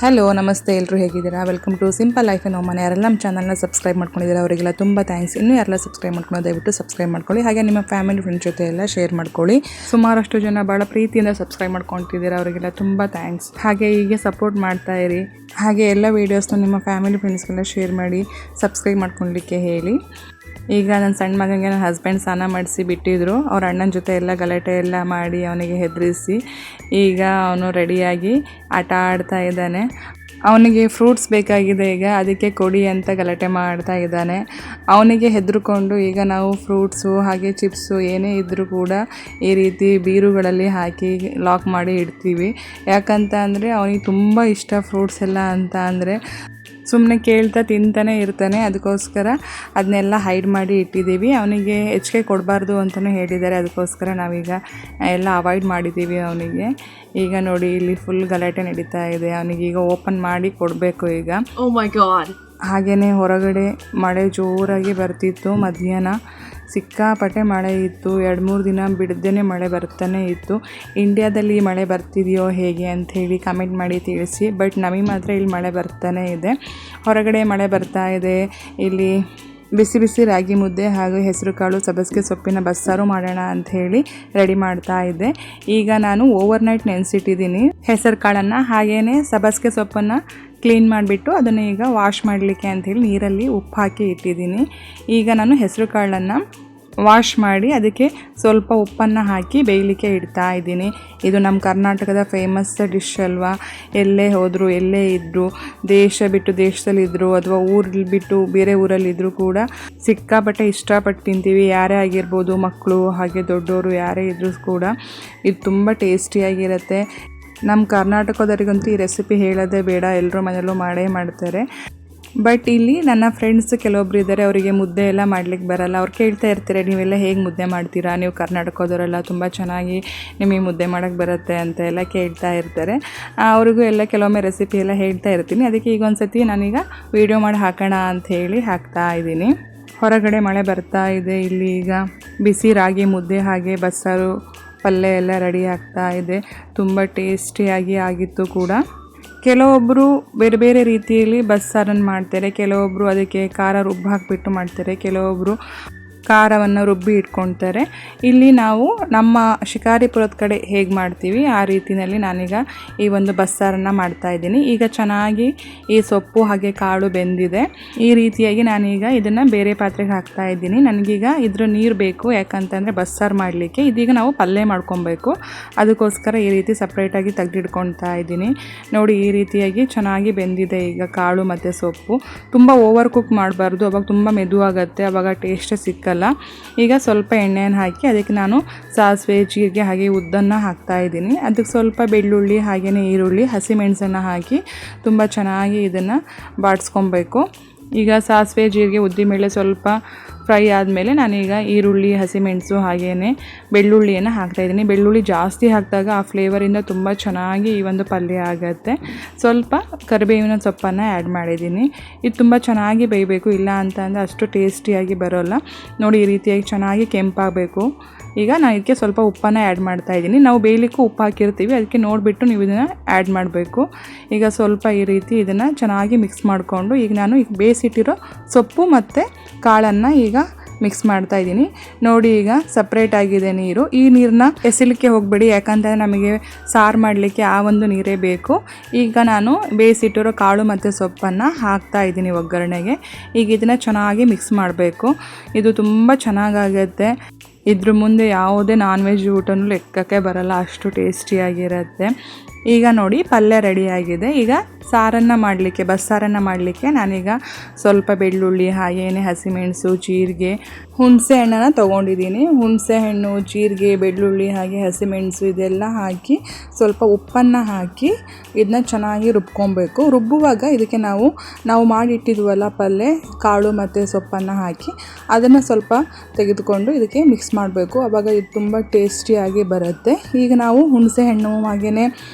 Hello ನಮಸ್ತೆ, ಎಲ್ಲರೂ ಹೇಗಿದ್ದೀರಾ? Welcome to simple life in Oman. ಯಾರೆಲ್ಲ ನಮ್ಮ ಚಾನಲ್ನ ಸಬ್ಸ್ಕ್ರೈಬ್ ಮಾಡ್ಕೊಂಡಿದ್ದೀರಾ ಅವರಿಗೆಲ್ಲ ತುಂಬ ಥ್ಯಾಂಕ್ಸ್. ಇನ್ನೂ ಯಾರೆಲ್ಲ ಸಬ್ಸ್ಕ್ರೈಬ್ ಮಾಡ್ಕೊಂಡು ದಯವಿಟ್ಟು ಸಬ್ಸ್ಕ್ರೈಬ್ ಮಾಡ್ಕೊಳ್ಳಿ. ಹಾಗೆ ನಿಮ್ಮ ಫ್ಯಾಮಿಲಿ ಫ್ರೆಂಡ್ಸ್ ಜೊತೆ ಎಲ್ಲ ಶೇರ್ ಮಾಡ್ಕೊಳ್ಳಿ. ಸುಮಾರಷ್ಟು ಜನ ಭಾಳ ಪ್ರೀತಿಯಿಂದ ಸಬ್ಸ್ಕ್ರೈಬ್ ಮಾಡ್ಕೊತಿದ್ದೀರಾ, ಅವರಿಗೆಲ್ಲ ತುಂಬ ಥ್ಯಾಂಕ್ಸ್. ಹಾಗೆ ಹೀಗೆ ಸಪೋರ್ಟ್ ಮಾಡ್ತಾ ಇರಿ. ಹಾಗೆ ಎಲ್ಲ ವೀಡಿಯೋಸ್ನ ನಿಮ್ಮ ಫ್ಯಾಮಿಲಿ ಫ್ರೆಂಡ್ಸ್ಗೆಲ್ಲ ಶೇರ್ ಮಾಡಿ ಸಬ್ಸ್ಕ್ರೈಬ್ ಮಾಡ್ಕೊಳ್ಳಿಕ್ಕೆ ಹೇಳಿ. ಈಗ ನನ್ನ ಸಣ್ಣ ಮಗನಿಗೆ ನನ್ನ ಹಸ್ಬೆಂಡ್ ಸ್ನಾನ ಮಾಡಿಸಿ ಬಿಟ್ಟಿದ್ರು. ಅವ್ರ ಅಣ್ಣನ ಜೊತೆ ಎಲ್ಲ ಗಲಾಟೆ ಎಲ್ಲ ಮಾಡಿ ಅವನಿಗೆ ಹೆದರಿಸಿ ಈಗ ಅವನು ರೆಡಿಯಾಗಿ ಆಟ ಆಡ್ತಾ ಇದ್ದಾನೆ. ಅವನಿಗೆ ಫ್ರೂಟ್ಸ್ ಬೇಕಾಗಿದೆ, ಈಗ ಅದಕ್ಕೆ ಕೊಡಿ ಅಂತ ಗಲಾಟೆ ಮಾಡ್ತಾ ಇದ್ದಾನೆ. ಅವನಿಗೆ ಹೆದರ್ಕೊಂಡು ಈಗ ನಾವು ಫ್ರೂಟ್ಸು ಹಾಗೆ ಚಿಪ್ಸು ಏನೇ ಇದ್ದರೂ ಕೂಡ ಈ ರೀತಿ ಬೀರುಗಳಲ್ಲಿ ಹಾಕಿ ಲಾಕ್ ಮಾಡಿ ಇಡ್ತೀವಿ. ಯಾಕಂತ ಅಂದರೆ ಅವನಿಗೆ ತುಂಬ ಇಷ್ಟ ಫ್ರೂಟ್ಸ್ ಎಲ್ಲ ಅಂತ ಅಂದರೆ ಸುಮ್ಮನೆ ಕೇಳ್ತಾ ತಿಂತಾನೆ ಇರ್ತಾನೆ. ಅದಕ್ಕೋಸ್ಕರ ಅದನ್ನೆಲ್ಲ ಹೈಡ್ ಮಾಡಿ ಇಟ್ಟಿದ್ದೀವಿ. ಅವನಿಗೆ ಹೆಚ್ಚಿಗೆ ಕೊಡಬಾರ್ದು ಅಂತಲೂ ಹೇಳಿದ್ದಾರೆ. ಅದಕ್ಕೋಸ್ಕರ ನಾವೀಗ ಎಲ್ಲ ಅವಾಯ್ಡ್ ಮಾಡಿದ್ದೀವಿ ಅವನಿಗೆ. ಈಗ ನೋಡಿ ಇಲ್ಲಿ ಫುಲ್ ಗಲಾಟೆ ನಡೀತಾ ಇದೆ. ಅವನಿಗೀಗ ಓಪನ್ ಮಾಡಿ ಕೊಡಬೇಕು ಈಗ. Oh my God. ಹಾಗೆಯೇ ಹೊರಗಡೆ ಮಳೆ ಜೋರಾಗಿ ಬರ್ತಿತ್ತು. ಮಧ್ಯಾಹ್ನ ಸಿಕ್ಕಾಪಟ್ಟೆ ಮಳೆ ಇತ್ತು. 2-3 ದಿನ ಬಿಡದೇ ಮಳೆ ಬರ್ತಾನೆ ಇತ್ತು. ಇಂಡಿಯಾದಲ್ಲಿ ಮಳೆ ಬರ್ತಿದೆಯೋ ಹೇಗೆ ಅಂಥೇಳಿ ಕಮೆಂಟ್ ಮಾಡಿ ತಿಳಿಸಿ. ಬಟ್ ನಮಗೆ ಮಾತ್ರ ಇಲ್ಲಿ ಮಳೆ ಬರ್ತಾನೆ ಇದೆ. ಹೊರಗಡೆ ಮಳೆ ಬರ್ತಾ ಇದೆ. ಇಲ್ಲಿ ಬಿಸಿ ಬಿಸಿ ರಾಗಿ ಮುದ್ದೆ ಹಾಗೂ ಹೆಸರು ಕಾಳು ಸಬ್ಬಸಿಗೆ ಸೊಪ್ಪಿನ ಬಸ್ಸಾರು ಮಾಡೋಣ ಅಂಥೇಳಿ ರೆಡಿ ಮಾಡ್ತಾ ಇದ್ದೆ. ಈಗ ನಾನು ಓವರ್ನೈಟ್ ನೆನೆಸಿಟ್ಟಿದ್ದೀನಿ ಹೆಸರು ಕಾಳನ್ನು. ಹಾಗೆಯೇ ಸಬ್ಬಸಿಗೆ ಸೊಪ್ಪನ್ನು ಕ್ಲೀನ್ ಮಾಡಿಬಿಟ್ಟು ಅದನ್ನು ಈಗ ವಾಶ್ ಮಾಡಲಿಕ್ಕೆ ಅಂಥೇಳಿ ನೀರಲ್ಲಿ ಉಪ್ಪು ಹಾಕಿ ಇಟ್ಟಿದ್ದೀನಿ. ಈಗ ನಾನು ಹೆಸರು ಕಾಳನ್ನು ವಾಶ್ ಮಾಡಿ ಅದಕ್ಕೆ ಸ್ವಲ್ಪ ಉಪ್ಪನ್ನು ಹಾಕಿ ಬೇಯಲಿಕ್ಕೆ ಇಡ್ತಾ ಇದ್ದೀನಿ. ಇದು ನಮ್ಮ ಕರ್ನಾಟಕದ ಫೇಮಸ್ ಡಿಶ್ ಅಲ್ವಾ. ಎಲ್ಲೇ ಹೋದರೂ ಎಲ್ಲೇ ಇದ್ದರೂ, ದೇಶ ಬಿಟ್ಟು ದೇಶದಲ್ಲಿದ್ದರೂ ಅಥವಾ ಊರಲ್ಲಿ ಬಿಟ್ಟು ಬೇರೆ ಊರಲ್ಲಿದ್ದರೂ ಕೂಡ ಸಿಕ್ಕಾಪಟ್ಟೆ ಇಷ್ಟಪಟ್ಟು ತಿಂತೀವಿ. ಯಾರೇ ಆಗಿರ್ಬೋದು, ಮಕ್ಕಳು ಹಾಗೆ ದೊಡ್ಡವರು ಯಾರೇ ಇದ್ದರೂ ಕೂಡ ಇದು ತುಂಬ ಟೇಸ್ಟಿಯಾಗಿರುತ್ತೆ. ನಮ್ಮ ಕರ್ನಾಟಕದವರಿಗಂತೂ ಈ ರೆಸಿಪಿ ಹೇಳೋದೇ ಬೇಡ, ಎಲ್ಲರೂ ಮನೆಯಲ್ಲೂ ಮಾಡೇ ಮಾಡ್ತಾರೆ. ಬಟ್ ಇಲ್ಲಿ ನನ್ನ ಫ್ರೆಂಡ್ಸ್ ಕೆಲವೊಬ್ರು ಇದ್ದಾರೆ, ಅವರಿಗೆ ಮುದ್ದೆ ಎಲ್ಲ ಮಾಡ್ಲಿಕ್ಕೆ ಬರಲ್ಲ. ಅವ್ರು ಕೇಳ್ತಾ ಇರ್ತಾರೆ, ನೀವೆಲ್ಲ ಹೇಗೆ ಮುದ್ದೆ ಮಾಡ್ತೀರಾ, ನೀವು ಕರ್ನಾಟಕದವರೆಲ್ಲ ತುಂಬ ಚೆನ್ನಾಗಿ ನಿಮಗೆ ಮುದ್ದೆ ಮಾಡೋಕ್ಕೆ ಬರುತ್ತೆ ಅಂತ ಎಲ್ಲ ಕೇಳ್ತಾ ಇರ್ತಾರೆ. ಅವ್ರಿಗೂ ಎಲ್ಲ ಕೆಲವೊಮ್ಮೆ ರೆಸಿಪಿ ಎಲ್ಲ ಹೇಳ್ತಾ ಇರ್ತೀನಿ. ಅದಕ್ಕೆ ಈಗ ಒಂದು ಸತಿ ನಾನೀಗ ವೀಡಿಯೋ ಮಾಡಿ ಹಾಕೋಣ ಅಂಥೇಳಿ ಹಾಕ್ತಾ ಇದ್ದೀನಿ. ಹೊರಗಡೆ ಮಳೆ ಬರ್ತಾ ಇದೆ. ಇಲ್ಲಿ ಈಗ ಬಿಸಿ ರಾಗಿ ಮುದ್ದೆ ಹಾಗೆ ಬಸ್ಸಾರು ಪಲ್ಯ ಎಲ್ಲ ರೆಡಿ ಆಗ್ತಾ ಇದೆ. ತುಂಬ ಟೇಸ್ಟಿಯಾಗಿ ಆಗಿತ್ತು ಕೂಡ. ಕೆಲವೊಬ್ಬರು ಬೇರೆ ಬೇರೆ ರೀತಿಯಲ್ಲಿ ಬಸ್ಸಾರನ್ನು ಮಾಡ್ತಾರೆ. ಕೆಲವೊಬ್ಬರು ಅದಕ್ಕೆ ಖಾರ ರುಬ್ಬಿ ಹಾಕಿಬಿಟ್ಟು ಮಾಡ್ತಾರೆ. ಕೆಲವೊಬ್ಬರು ಖಾರವನ್ನು ರುಬ್ಬಿ ಇಟ್ಕೊಳ್ತಾರೆ. ಇಲ್ಲಿ ನಾವು ನಮ್ಮ ಶಿಕಾರಿಪುರದ ಕಡೆ ಹೇಗೆ ಮಾಡ್ತೀವಿ ಆ ರೀತಿಯಲ್ಲಿ ನಾನೀಗ ಈ ಒಂದು ಬಸ್ಸಾರನ್ನು ಮಾಡ್ತಾಯಿದ್ದೀನಿ. ಈಗ ಚೆನ್ನಾಗಿ ಈ ಸೊಪ್ಪು ಹಾಗೆ ಕಾಳು ಬೆಂದಿದೆ. ಈ ರೀತಿಯಾಗಿ ನಾನೀಗ ಇದನ್ನು ಬೇರೆ ಪಾತ್ರೆಗೆ ಹಾಕ್ತಾ ಇದ್ದೀನಿ. ನನಗೀಗ ಇದ್ರ ನೀರು ಬೇಕು, ಯಾಕಂತಂದರೆ ಬಸ್ಸಾರು ಮಾಡಲಿಕ್ಕೆ. ಇದೀಗ ನಾವು ಪಲ್ಯ ಮಾಡ್ಕೊಬೇಕು. ಅದಕ್ಕೋಸ್ಕರ ಈ ರೀತಿ ಸಪ್ರೇಟಾಗಿ ತೆಗೆದಿಟ್ಕೊಳ್ತಾ ಇದ್ದೀನಿ. ನೋಡಿ ಈ ರೀತಿಯಾಗಿ ಚೆನ್ನಾಗಿ ಬೆಂದಿದೆ ಈಗ ಕಾಳು ಮತ್ತು ಸೊಪ್ಪು. ತುಂಬ ಓವರ್ ಕುಕ್ ಮಾಡಬಾರ್ದು, ಅವಾಗ ತುಂಬ ಮೆದುವಾಗುತ್ತೆ, ಅವಾಗ ಟೇಸ್ಟ್ ಸಿಕ್ಕಲ್ಲ. ಈಗ ಸ್ವಲ್ಪ ಎಣ್ಣೆಯನ್ನು ಹಾಕಿ ಅದಕ್ಕೆ ನಾನು ಸಾಸಿವೆ, ಜೀರಿಗೆ ಹಾಗೆ ಉದ್ದನ್ನು ಹಾಕ್ತಾ ಇದ್ದೀನಿ. ಅದಕ್ಕೆ ಸ್ವಲ್ಪ ಬೆಳ್ಳುಳ್ಳಿ ಹಾಗೆಯೇ ಈರುಳ್ಳಿ, ಹಸಿಮೆಣಸನ್ನು ಹಾಕಿ ತುಂಬ ಚೆನ್ನಾಗಿ ಇದನ್ನು ಬಾಡಿಸ್ಕೊಬೇಕು. ಈಗ ಸಾಸಿವೆ, ಜೀರಿಗೆ, ಉದ್ದಿಬೇಳೆ ಸ್ವಲ್ಪ ಫ್ರೈ ಆದಮೇಲೆ ನಾನೀಗ ಈರುಳ್ಳಿ, ಹಸಿಮೆಣಸು ಹಾಗೆಯೇ ಬೆಳ್ಳುಳ್ಳಿಯನ್ನು ಹಾಕ್ತಾಯಿದ್ದೀನಿ. ಬೆಳ್ಳುಳ್ಳಿ ಜಾಸ್ತಿ ಹಾಕಿದಾಗ ಆ ಫ್ಲೇವರಿಂದ ತುಂಬ ಚೆನ್ನಾಗಿ ಈ ಒಂದು ಪಲ್ಯ ಆಗುತ್ತೆ. ಸ್ವಲ್ಪ ಕರಿಬೇವಿನ ಸೊಪ್ಪನ್ನು ಆ್ಯಡ್ ಮಾಡಿದ್ದೀನಿ. ಇದು ತುಂಬ ಚೆನ್ನಾಗಿ ಬೇಯಬೇಕು, ಇಲ್ಲ ಅಂತ ಅಂದರೆ ಅಷ್ಟು ಟೇಸ್ಟಿಯಾಗಿ ಬರೋಲ್ಲ. ನೋಡಿ ಈ ರೀತಿಯಾಗಿ ಚೆನ್ನಾಗಿ ಕೆಂಪಾಗಬೇಕು. ಈಗ ನಾನು ಇದಕ್ಕೆ ಸ್ವಲ್ಪ ಉಪ್ಪನ್ನು ಆ್ಯಡ್ ಮಾಡ್ತಾಯಿದ್ದೀನಿ. ನಾವು ಬೇಯಲಿಕ್ಕೂ ಉಪ್ಪು ಹಾಕಿರ್ತೀವಿ, ಅದಕ್ಕೆ ನೋಡಿಬಿಟ್ಟು ನೀವು ಇದನ್ನು ಆ್ಯಡ್ ಮಾಡಬೇಕು. ಈಗ ಸ್ವಲ್ಪ ಈ ರೀತಿ ಇದನ್ನು ಚೆನ್ನಾಗಿ ಮಿಕ್ಸ್ ಮಾಡಿಕೊಂಡು ಈಗ ನಾನು ಈಗ ಬೇಯಿಸಿಟ್ಟಿರೋ ಸೊಪ್ಪು ಮತ್ತು ಕಾಳನ್ನು ಈಗ ಮಿಕ್ಸ್ ಮಾಡ್ತಾ ಇದ್ದೀನಿ. ನೋಡಿ ಈಗ ಸಪ್ರೇಟ್ ಆಗಿದೆ ನೀರು. ಈ ನೀರನ್ನ ಎಸಿಲಿಕ್ಕೆ ಹೋಗಬೇಡಿ, ಯಾಕಂದರೆ ನಮಗೆ ಸಾರು ಮಾಡಲಿಕ್ಕೆ ಆ ಒಂದು ನೀರೇ ಬೇಕು. ಈಗ ನಾನು ಬೇಯಿಸಿಟ್ಟಿರೋ ಕಾಳು ಮತ್ತು ಸೊಪ್ಪನ್ನು ಹಾಕ್ತಾ ಇದ್ದೀನಿ ಒಗ್ಗರಣೆಗೆ. ಈಗ ಇದನ್ನು ಚೆನ್ನಾಗಿ ಮಿಕ್ಸ್ ಮಾಡಬೇಕು. ಇದು ತುಂಬ ಚೆನ್ನಾಗಾಗುತ್ತೆ. ಇದ್ರ ಮುಂದೆ ಯಾವುದೇ ನಾನ್ ವೆಜ್ ಊಟನೂ ಲೆಕ್ಕಕ್ಕೆ ಬರಲ್ಲ, ಅಷ್ಟು ಟೇಸ್ಟಿಯಾಗಿರುತ್ತೆ. ಈಗ ನೋಡಿ ಪಲ್ಯ ರೆಡಿಯಾಗಿದೆ. ಈಗ ಸಾರನ್ನು ಮಾಡಲಿಕ್ಕೆ, ಬಸ್ಸಾರನ್ನು ಮಾಡಲಿಕ್ಕೆ ನಾನೀಗ ಸ್ವಲ್ಪ ಬೆಳ್ಳುಳ್ಳಿ ಹಾಗೇನೆ ಹಸಿಮೆಣಸು, ಜೀರಿಗೆ, ಹುಣಸೆ ಹಣ್ಣನ್ನು ತೊಗೊಂಡಿದ್ದೀನಿ. ಹುಣಸೆ ಹಣ್ಣು, ಜೀರಿಗೆ, ಬೆಳ್ಳುಳ್ಳಿ ಹಾಗೆ ಹಸಿಮೆಣಸು ಇದೆಲ್ಲ ಹಾಕಿ ಸ್ವಲ್ಪ ಉಪ್ಪನ್ನು ಹಾಕಿ ಇದನ್ನ ಚೆನ್ನಾಗಿ ರುಬ್ಕೊಬೇಕು. ರುಬ್ಬುವಾಗ ಇದಕ್ಕೆ ನಾವು ಮಾಡಿಟ್ಟಿದ್ವಲ್ಲ ಪಲ್ಯ, ಕಾಳು ಮತ್ತು ಸೊಪ್ಪನ್ನು ಹಾಕಿ ಅದನ್ನು ಸ್ವಲ್ಪ ತೆಗೆದುಕೊಂಡು ಇದಕ್ಕೆ ಮಿಕ್ಸ್ ಮಾಡಬೇಕು. ಆವಾಗ ಇದು ತುಂಬ ಟೇಸ್ಟಿಯಾಗಿ ಬರುತ್ತೆ. ಈಗ ನಾವು ಹುಣಸೆ ಹಣ್ಣು ಹಾಗೆಯೇ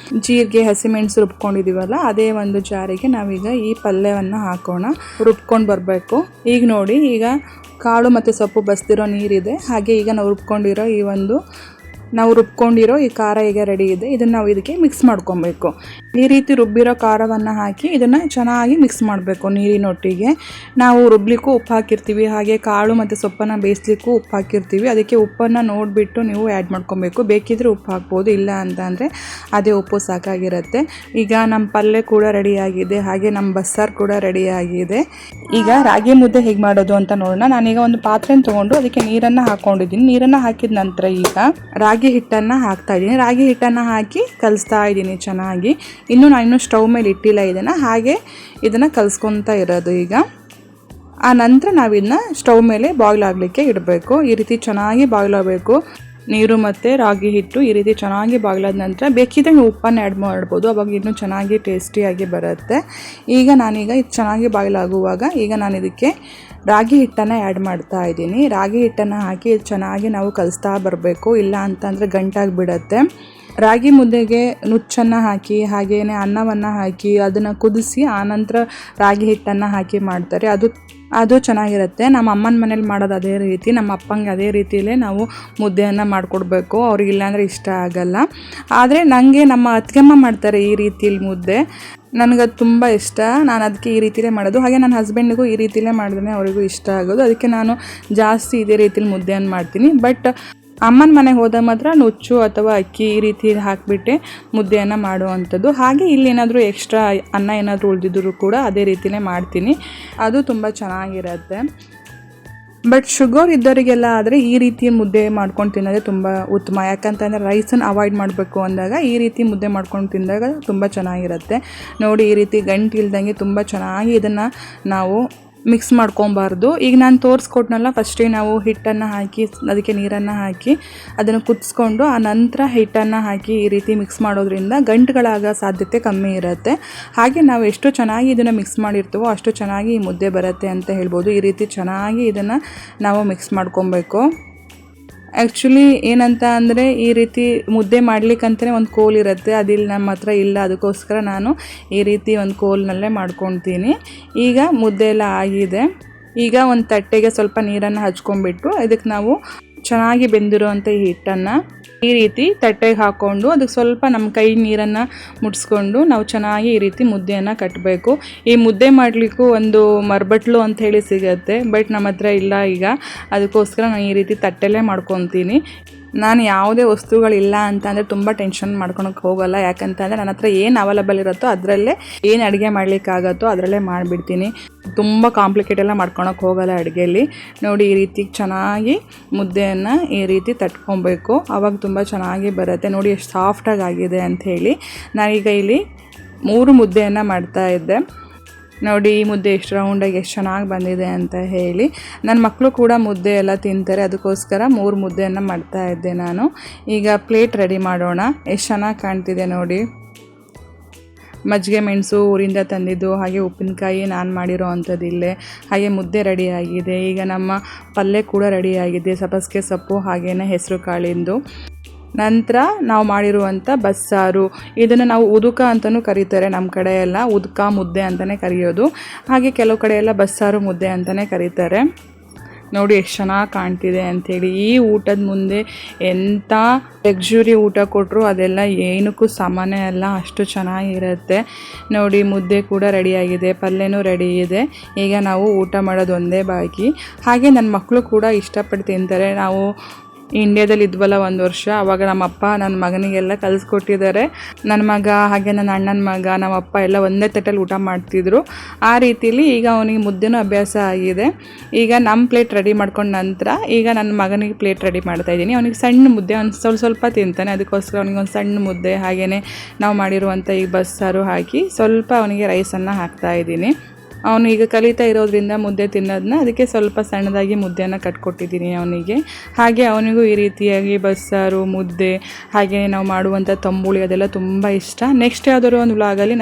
ಜೀರಿಗೆ, ಹಸಿಮೆಣಸು ರುಬ್ಕೊಂಡಿದ್ದೀವಲ್ಲ ಅದೇ ಒಂದು ಜಾರಿಗೆ ನಾವೀಗ ಈ ಪಲ್ಯವನ್ನು ಹಾಕೋಣ, ರುಬ್ಕೊಂಡು ಬರಬೇಕು. ಈಗ ನೋಡಿ ಈಗ ಕಾಳು ಮತ್ತು ಸೊಪ್ಪು ಬಸ್ತಿರೋ ನೀರಿದೆ, ಹಾಗೆ ಈಗ ನಾವು ರುಬ್ಕೊಂಡಿರೋ ಈ ಒಂದು ನಾವು ರುಬ್ಕೊಂಡಿರೋ ಈ ಖಾರ ಈಗ ರೆಡಿ ಇದೆ. ಇದನ್ನು ನಾವು ಇದಕ್ಕೆ ಮಿಕ್ಸ್ ಮಾಡ್ಕೊಬೇಕು. ಈ ರೀತಿ ರುಬ್ಬಿರೋ ಖಾರವನ್ನು ಹಾಕಿ ಇದನ್ನು ಚೆನ್ನಾಗಿ ಮಿಕ್ಸ್ ಮಾಡಬೇಕು. ನೀರಿನೊಟ್ಟಿಗೆ ನಾವು ರುಬ್ಲಿಕ್ಕೂ ಉಪ್ಪು ಹಾಕಿರ್ತೀವಿ, ಹಾಗೆ ಕಾಳು ಮತ್ತು ಸೊಪ್ಪನ್ನು ಬೇಯಿಸ್ಲಿಕ್ಕೂ ಉಪ್ಪು ಹಾಕಿರ್ತೀವಿ. ಅದಕ್ಕೆ ಉಪ್ಪನ್ನು ನೋಡಿಬಿಟ್ಟು ನೀವು ಆ್ಯಡ್ ಮಾಡ್ಕೊಬೇಕು. ಬೇಕಿದ್ರೆ ಉಪ್ಪು ಹಾಕ್ಬೋದು, ಇಲ್ಲ ಅಂತಂದರೆ ಅದೇ ಉಪ್ಪು ಸಾಕಾಗಿರುತ್ತೆ. ಈಗ ನಮ್ಮ ಪಲ್ಯ ಕೂಡ ರೆಡಿಯಾಗಿದೆ, ಹಾಗೆ ನಮ್ಮ ಬಸ್ಸಾರು ಕೂಡ ರೆಡಿಯಾಗಿದೆ. ಈಗ ರಾಗಿ ಮುದ್ದೆ ಹೇಗೆ ಮಾಡೋದು ಅಂತ ನೋಡೋಣ. ನಾನೀಗ ಒಂದು ಪಾತ್ರೆನ ತೊಗೊಂಡು ಅದಕ್ಕೆ ನೀರನ್ನು ಹಾಕ್ಕೊಂಡಿದ್ದೀನಿ. ನೀರನ್ನು ಹಾಕಿದ ನಂತರ ಈಗ ರಾಗಿ ಹಿಟ್ಟನ್ನು ಹಾಕ್ತಾ ಇದ್ದೀನಿ. ರಾಗಿ ಹಿಟ್ಟನ್ನು ಹಾಕಿ ಕಲಿಸ್ತಾ ಇದ್ದೀನಿ ಚೆನ್ನಾಗಿ. ನಾನು ಸ್ಟವ್ ಮೇಲೆ ಇಟ್ಟಿಲ್ಲ ಇದನ್ನು, ಹಾಗೆ ಇದನ್ನು ಕಲಿಸ್ಕೊತಾ ಇರೋದು. ಈಗ ಆ ನಂತರ ನಾವು ಇದನ್ನ ಸ್ಟವ್ ಮೇಲೆ ಬಾಯ್ಲ್ ಆಗಲಿಕ್ಕೆ ಇಡಬೇಕು. ಈ ರೀತಿ ಚೆನ್ನಾಗಿ ಬಾಯ್ಲ್ ಆಗಬೇಕು. ನೀರು ಮತ್ತು ರಾಗಿ ಹಿಟ್ಟು ಈ ರೀತಿ ಚೆನ್ನಾಗಿ ಬಾಗಿಲಾದ ನಂತರ ಬೇಕಿದ್ರೆ ನೀವು ಉಪ್ಪನ್ನು ಆ್ಯಡ್ ಮಾಡ್ಬೋದು, ಅವಾಗ ಇನ್ನೂ ಚೆನ್ನಾಗಿ ಟೇಸ್ಟಿಯಾಗಿ ಬರುತ್ತೆ. ಈಗ ನಾನೀಗ ಇದು ಚೆನ್ನಾಗಿ ಬಾಗಿಲಾಗುವಾಗ ಈಗ ನಾನು ಇದಕ್ಕೆ ರಾಗಿ ಹಿಟ್ಟನ್ನು ಆ್ಯಡ್ ಮಾಡ್ತಾ ಇದ್ದೀನಿ. ರಾಗಿ ಹಿಟ್ಟನ್ನು ಹಾಕಿ ಇದು ಚೆನ್ನಾಗಿ ನಾವು ಕಲಿಸ್ತಾ ಬರಬೇಕು, ಇಲ್ಲ ಅಂತಂದರೆ ಗಂಟಾಗಿಬಿಡತ್ತೆ. ರಾಗಿ ಮುದ್ದೆಗೆ ನುಚ್ಚನ್ನು ಹಾಕಿ ಹಾಗೆಯೇ ಅನ್ನವನ್ನು ಹಾಕಿ ಅದನ್ನು ಕುದಿಸಿ ಆನಂತರ ರಾಗಿ ಹಿಟ್ಟನ್ನು ಹಾಕಿ ಮಾಡ್ತಾರೆ. ಅದು ಚೆನ್ನಾಗಿರುತ್ತೆ. ನಮ್ಮ ಅಮ್ಮನ ಮನೇಲಿ ಮಾಡೋದು ಅದೇ ರೀತಿ, ನಮ್ಮ ಅಪ್ಪಂಗೆ ಅದೇ ರೀತಿಯಲ್ಲೇ ನಾವು ಮುದ್ದೆಯನ್ನು ಮಾಡಿಕೊಡ್ಬೇಕು. ಅವ್ರಿಗೆ ಇಲ್ಲಾಂದರೆ ಇಷ್ಟ ಆಗಲ್ಲ. ಆದರೆ ನನಗೆ ನಮ್ಮ ಅತ್ತಿಗೆಮ್ಮ ಮಾಡ್ತಾರೆ ಈ ರೀತಿಯಲ್ಲಿ ಮುದ್ದೆ, ನನಗದು ತುಂಬ ಇಷ್ಟ. ನಾನು ಅದಕ್ಕೆ ಈ ರೀತಿಯೇ ಮಾಡೋದು. ಹಾಗೆ ನನ್ನ ಹಸ್ಬೆಂಡಿಗೂ ಈ ರೀತಿಯಲ್ಲೇ ಮಾಡಿದ್ರೆ ಅವರಿಗೂ ಇಷ್ಟ ಆಗೋದು. ಅದಕ್ಕೆ ನಾನು ಜಾಸ್ತಿ ಇದೇ ರೀತಿಯಲ್ಲಿ ಮುದ್ದೆಯನ್ನು ಮಾಡ್ತೀನಿ. ಬಟ್ ಅಮ್ಮನ ಮನೆಗೆ ಹೋದಾಗ ಮಾತ್ರ ನುಚ್ಚು ಅಥವಾ ಅಕ್ಕಿ ಈ ರೀತಿ ಹಾಕಿಬಿಟ್ಟೆ ಮುದ್ದೆಯನ್ನು ಮಾಡುವಂಥದ್ದು. ಹಾಗೆ ಇಲ್ಲಿ ಏನಾದರೂ ಎಕ್ಸ್ಟ್ರಾ ಅನ್ನ ಏನಾದರೂ ಉಳಿದಿದ್ದರೂ ಕೂಡ ಅದೇ ರೀತಿಯೇ ಮಾಡ್ತೀನಿ, ಅದು ತುಂಬ ಚೆನ್ನಾಗಿರುತ್ತೆ. ಬಟ್ ಶುಗರ್ ಇದ್ದವರಿಗೆಲ್ಲ ಆದರೆ ಈ ರೀತಿ ಮುದ್ದೆ ಮಾಡ್ಕೊಂಡು ತಿನ್ನೋದೇ ತುಂಬ ಉತ್ತಮ. ಯಾಕಂತಂದರೆ ರೈಸನ್ನು ಅವಾಯ್ಡ್ ಮಾಡಬೇಕು ಅಂದಾಗ ಈ ರೀತಿ ಮುದ್ದೆ ಮಾಡ್ಕೊಂಡು ತಿಂದಾಗ ತುಂಬ ಚೆನ್ನಾಗಿರುತ್ತೆ. ನೋಡಿ, ಈ ರೀತಿ ಗಂಟು ಇಲ್ದಂಗೆ ತುಂಬ ಚೆನ್ನಾಗಿ ಇದನ್ನು ನಾವು ಮಿಕ್ಸ್ ಮಾಡ್ಕೊಬಾರ್ದು. ಈಗ ನಾನು ತೋರಿಸ್ಕೊಟ್ನಲ್ಲ, ಫಸ್ಟಿಗೆ ನಾವು ಹಿಟ್ಟನ್ನು ಹಾಕಿ ಅದಕ್ಕೆ ನೀರನ್ನು ಹಾಕಿ ಅದನ್ನು ಕುದಿಸ್ಕೊಂಡು ಆ ನಂತರ ಹಿಟ್ಟನ್ನು ಹಾಕಿ ಈ ರೀತಿ ಮಿಕ್ಸ್ ಮಾಡೋದ್ರಿಂದ ಗಂಟುಗಳಾಗೋ ಸಾಧ್ಯತೆ ಕಮ್ಮಿ ಇರುತ್ತೆ. ಹಾಗೆ ನಾವು ಎಷ್ಟು ಚೆನ್ನಾಗಿ ಇದನ್ನು ಮಿಕ್ಸ್ ಮಾಡಿರ್ತೀವೋ ಅಷ್ಟು ಚೆನ್ನಾಗಿ ಈ ಮುದ್ದೆ ಬರುತ್ತೆ ಅಂತ ಹೇಳ್ಬೋದು. ಈ ರೀತಿ ಚೆನ್ನಾಗಿ ಇದನ್ನು ನಾವು ಮಿಕ್ಸ್ ಮಾಡ್ಕೊಬೇಕು. ಆ್ಯಕ್ಚುಲಿ ಏನಂತ ಅಂದರೆ ಈ ರೀತಿ ಮುದ್ದೆ ಮಾಡಲಿಕ್ಕಂತಲೇ ಒಂದು ಕೋಲ್ ಇರುತ್ತೆ, ಅದಿಲ್ಲ ನಮ್ಮ ಹತ್ರ ಇಲ್ಲ. ಅದಕ್ಕೋಸ್ಕರ ನಾನು ಈ ರೀತಿ ಒಂದು ಕೋಲ್ನಲ್ಲೇ ಮಾಡ್ಕೊತೀನಿ. ಈಗ ಮುದ್ದೆ ಎಲ್ಲ ಆಗಿದೆ. ಈಗ ಒಂದು ತಟ್ಟೆಗೆ ಸ್ವಲ್ಪ ನೀರನ್ನು ಹಚ್ಕೊಂಡ್ಬಿಟ್ಟು ಇದಕ್ಕೆ ನಾವು ಚೆನ್ನಾಗಿ ಬೆಂದಿರುವಂಥ ಈ ಹಿಟ್ಟನ್ನು ಈ ರೀತಿ ತಟ್ಟೆಗೆ ಹಾಕ್ಕೊಂಡು ಅದಕ್ಕೆ ಸ್ವಲ್ಪ ನಮ್ಮ ಕೈ ನೀರನ್ನು ಮುಟ್ಸ್ಕೊಂಡು ನಾವು ಚೆನ್ನಾಗಿ ಈ ರೀತಿ ಮುದ್ದೆಯನ್ನು ಕಟ್ಟಬೇಕು. ಈ ಮುದ್ದೆ ಮಾಡಲಿಕ್ಕೂ ಒಂದು ಮರಬಟ್ಲು ಅಂತ ಹೇಳಿ ಸಿಗುತ್ತೆ, ಬಟ್ ನಮ್ಮ ಹತ್ರ ಇಲ್ಲ ಈಗ. ಅದಕ್ಕೋಸ್ಕರ ನಾನು ಈ ರೀತಿ ತಟ್ಟೆಲ್ಲೇ ಮಾಡ್ಕೊತೀನಿ. ನಾನು ಯಾವುದೇ ವಸ್ತುಗಳಿಲ್ಲ ಅಂತಂದರೆ ತುಂಬ ಟೆನ್ಷನ್ ಮಾಡ್ಕೊಳಕ್ಕೆ ಹೋಗಲ್ಲ. ಯಾಕಂತಂದರೆ ನನ್ನ ಹತ್ರ ಏನು ಅವೈಲೇಬಲ್ ಇರುತ್ತೋ ಅದರಲ್ಲೇ ಏನು ಅಡುಗೆ ಮಾಡಲಿಕ್ಕಾಗತ್ತೋ ಅದರಲ್ಲೇ ಮಾಡಿಬಿಡ್ತೀನಿ. ತುಂಬ ಕಾಂಪ್ಲಿಕೇಟ್ ಎಲ್ಲ ಮಾಡ್ಕೊಳಕ್ಕೆ ಹೋಗಲ್ಲ ಅಡುಗೆಯಲ್ಲಿ. ನೋಡಿ, ಈ ರೀತಿ ಚೆನ್ನಾಗಿ ಮುದ್ದೆಯನ್ನು ಈ ರೀತಿ ತಟ್ಕೊಬೇಕು, ಆವಾಗ ತುಂಬ ಚೆನ್ನಾಗಿ ಬರುತ್ತೆ. ನೋಡಿ ಎಷ್ಟು ಸಾಫ್ಟಾಗಿ ಆಗಿದೆ ಅಂಥೇಳಿ. ನಾನೀಗ ಇಲ್ಲಿ 3 ಮುದ್ದೆಯನ್ನು ಮಾಡ್ತಾಯಿದ್ದೆ. ನೋಡಿ, ಈ ಮುದ್ದೆ ಎಷ್ಟು ರೌಂಡಾಗಿ ಎಷ್ಟು ಚೆನ್ನಾಗಿ ಬಂದಿದೆ ಅಂತ ಹೇಳಿ. ನನ್ನ ಮಕ್ಕಳು ಕೂಡ ಮುದ್ದೆ ಎಲ್ಲ ತಿಂತಾರೆ, ಅದಕ್ಕೋಸ್ಕರ 3 ಮುದ್ದೆಯನ್ನು ಮಾಡ್ತಾಯಿದ್ದೆ ನಾನು. ಈಗ ಪ್ಲೇಟ್ ರೆಡಿ ಮಾಡೋಣ. ಎಷ್ಟು ಚೆನ್ನಾಗಿ ಕಾಣ್ತಿದೆ ನೋಡಿ. ಮಜ್ಜಿಗೆ ಮೆಣಸು ಊರಿಂದ ತಂದಿದ್ದು, ಹಾಗೆ ಉಪ್ಪಿನಕಾಯಿ ನಾನು ಮಾಡಿರೋ ಅಂಥದ್ದು ಇಲ್ಲೇ. ಹಾಗೆ ಮುದ್ದೆ ರೆಡಿಯಾಗಿದೆ. ಈಗ ನಮ್ಮ ಪಲ್ಯ ಕೂಡ ರೆಡಿಯಾಗಿದೆ, ಸಬ್ಬಸಿಗೆ ಸೊಪ್ಪು ಹಾಗೆಯೇ ಹೆಸರು ಕಾಳಿಂದು. ನಂತರ ನಾವು ಮಾಡಿರುವಂಥ ಬಸ್ಸಾರು, ಇದನ್ನು ನಾವು ಉದುಕ ಅಂತಲೂ ಕರೀತಾರೆ. ನಮ್ಮ ಕಡೆ ಎಲ್ಲ ಉದುಕ ಮುದ್ದೆ ಅಂತಲೇ ಕರೆಯೋದು. ಹಾಗೆ ಕೆಲವು ಕಡೆ ಎಲ್ಲ ಬಸ್ಸಾರು ಮುದ್ದೆ ಅಂತಲೇ ಕರೀತಾರೆ. ನೋಡಿ ಎಷ್ಟು ಚೆನ್ನಾಗಿ ಕಾಣ್ತಿದೆ ಅಂಥೇಳಿ. ಈ ಊಟದ ಮುಂದೆ ಎಂಥ ಲಕ್ಸುರಿ ಊಟ ಕೊಟ್ಟರು ಅದೆಲ್ಲ ಏನಕ್ಕೂ ಸಾಮಾನ್ಯ ಅಲ್ಲ, ಅಷ್ಟು ಚೆನ್ನಾಗಿರುತ್ತೆ. ನೋಡಿ, ಮುದ್ದೆ ಕೂಡ ರೆಡಿಯಾಗಿದೆ, ಪಲ್ಯನೂ ರೆಡಿ ಇದೆ. ಈಗ ನಾವು ಊಟ ಮಾಡೋದು ಒಂದೇ ಬಾಕಿ. ಹಾಗೆ ನನ್ನ ಮಕ್ಕಳು ಕೂಡ ಇಷ್ಟಪಟ್ಟು ತಿಂತಾರೆ. ನಾವು ಇಂಡಿಯಾದಲ್ಲಿ ಇದ್ವಲ್ಲ 1 ವರ್ಷ, ಆವಾಗ ನಮ್ಮ ಅಪ್ಪ ನನ್ನ ಮಗನಿಗೆಲ್ಲ ಕಲಿಸ್ಕೊಟ್ಟಿದ್ದಾರೆ. ನನ್ನ ಮಗ ಹಾಗೆ ನನ್ನ ಅಣ್ಣನ ಮಗ ನಮ್ಮ ಅಪ್ಪ ಎಲ್ಲ ಒಂದೇ ತಟ್ಟೆಲ್ಲಿ ಊಟ ಮಾಡ್ತಿದ್ರು. ಆ ರೀತಿಲಿ ಈಗ ಅವನಿಗೆ ಮುದ್ದೆನೂ ಅಭ್ಯಾಸ ಆಗಿದೆ. ಈಗ ನಮ್ಮ ಪ್ಲೇಟ್ ರೆಡಿ ಮಾಡ್ಕೊಂಡ ನಂತರ ಈಗ ನನ್ನ ಮಗನಿಗೆ ಪ್ಲೇಟ್ ರೆಡಿ ಮಾಡ್ತಾಯಿದ್ದೀನಿ. ಅವನಿಗೆ ಸಣ್ಣ ಮುದ್ದೆ ಒಂದು ಸ್ವಲ್ಪ ತಿಂತಾನೆ, ಅದಕ್ಕೋಸ್ಕರ ಅವನಿಗೆ ಒಂದು ಸಣ್ಣ ಮುದ್ದೆ ಹಾಗೆಯೇ ನಾವು ಮಾಡಿರುವಂಥ ಈ ಬಸ್ಸಾರು ಹಾಕಿ ಸ್ವಲ್ಪ ಅವನಿಗೆ ರೈಸನ್ನು ಹಾಕ್ತಾಯಿದ್ದೀನಿ. ಅವನು ಈಗ ಕಲಿತಾ ಇರೋದ್ರಿಂದ ಮುದ್ದೆ ತಿನ್ನೋದನ್ನ, ಅದಕ್ಕೆ ಸ್ವಲ್ಪ ಸಣ್ಣದಾಗಿ ಮುದ್ದೆಯನ್ನು ಕಟ್ಕೊಟ್ಟಿದ್ದೀನಿ ಅವನಿಗೆ. ಹಾಗೆ ಅವನಿಗೂ ಈ ರೀತಿಯಾಗಿ ಬಸ್ಸಾರು ಮುದ್ದೆ ಹಾಗೆ ನಾವು ಮಾಡುವಂಥ ತಂಬುಳಿ ಅದೆಲ್ಲ ತುಂಬ ಇಷ್ಟ. ನೆಕ್ಸ್ಟ್ ಯಾವುದಾದ್ರು ಒಂದು ವ್ಲಾಗಲ್ಲಿ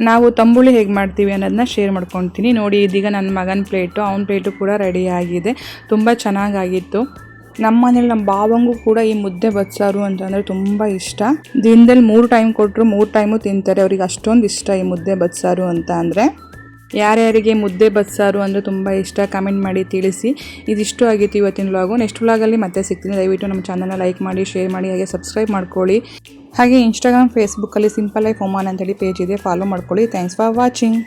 ನಾವು ತಂಬುಳಿ ಹೇಗೆ ಮಾಡ್ತೀವಿ ಅನ್ನೋದನ್ನ ಶೇರ್ ಮಾಡ್ಕೊತೀನಿ. ನೋಡಿ, ಇದೀಗ ನನ್ನ ಮಗನ ಪ್ಲೇಟು, ಅವನ ಪ್ಲೇಟು ಕೂಡ ರೆಡಿ ಆಗಿದೆ. ತುಂಬ ಚೆನ್ನಾಗಾಗಿತ್ತು. ನಮ್ಮ ಮನೇಲಿ ನಮ್ಮ ಬಾವಂಗೂ ಕೂಡ ಈ ಮುದ್ದೆ ಬಸ್ಸಾರು ಅಂತಂದರೆ ತುಂಬ ಇಷ್ಟ. ದಿನದಲ್ಲಿ 3 ಟೈಮ್ ಕೊಟ್ಟರು 3 ಟೈಮು ತಿಂತಾರೆ. ಅವ್ರಿಗೆ ಅಷ್ಟೊಂದು ಇಷ್ಟ ಈ ಮುದ್ದೆ ಬಸ್ಸಾರು ಅಂತ ಅಂದರೆ. ಯಾರ್ಯಾರಿಗೆ ಮುದ್ದೆ ಬಸ್ಸಾರು ಅಂದರೆ ತುಂಬ ಇಷ್ಟ ಕಮೆಂಟ್ ಮಾಡಿ ತಿಳಿಸಿ. ಇದಿಷ್ಟು ಆಗಿತ್ತು ಇವತ್ತಿನ ವ್ಲಾಗು. ನೆಕ್ಸ್ಟ್ ವ್ಲಾಗಲ್ಲಿ ಮತ್ತೆ ಸಿಗ್ತೀನಿ. ದಯವಿಟ್ಟು ನಮ್ಮ ಚಾನಲ್ನ ಲೈಕ್ ಮಾಡಿ, ಶೇರ್ ಮಾಡಿ, ಹಾಗೆ ಸಬ್ಸ್ಕ್ರೈಬ್ ಮಾಡ್ಕೊಳ್ಳಿ. ಹಾಗೆ ಇನ್ಸ್ಟಾಗ್ರಾಮ್, ಫೇಸ್ಬುಕ್ಕಲ್ಲಿ ಸಿಂಪಲ್ ಲೈಫ್ ಒಮಾನ್ ಅಂತೇಳಿ ಪೇಜ್ ಇದೆ, ಫಾಲೋ ಮಾಡ್ಕೊಳ್ಳಿ. Thanks for watching.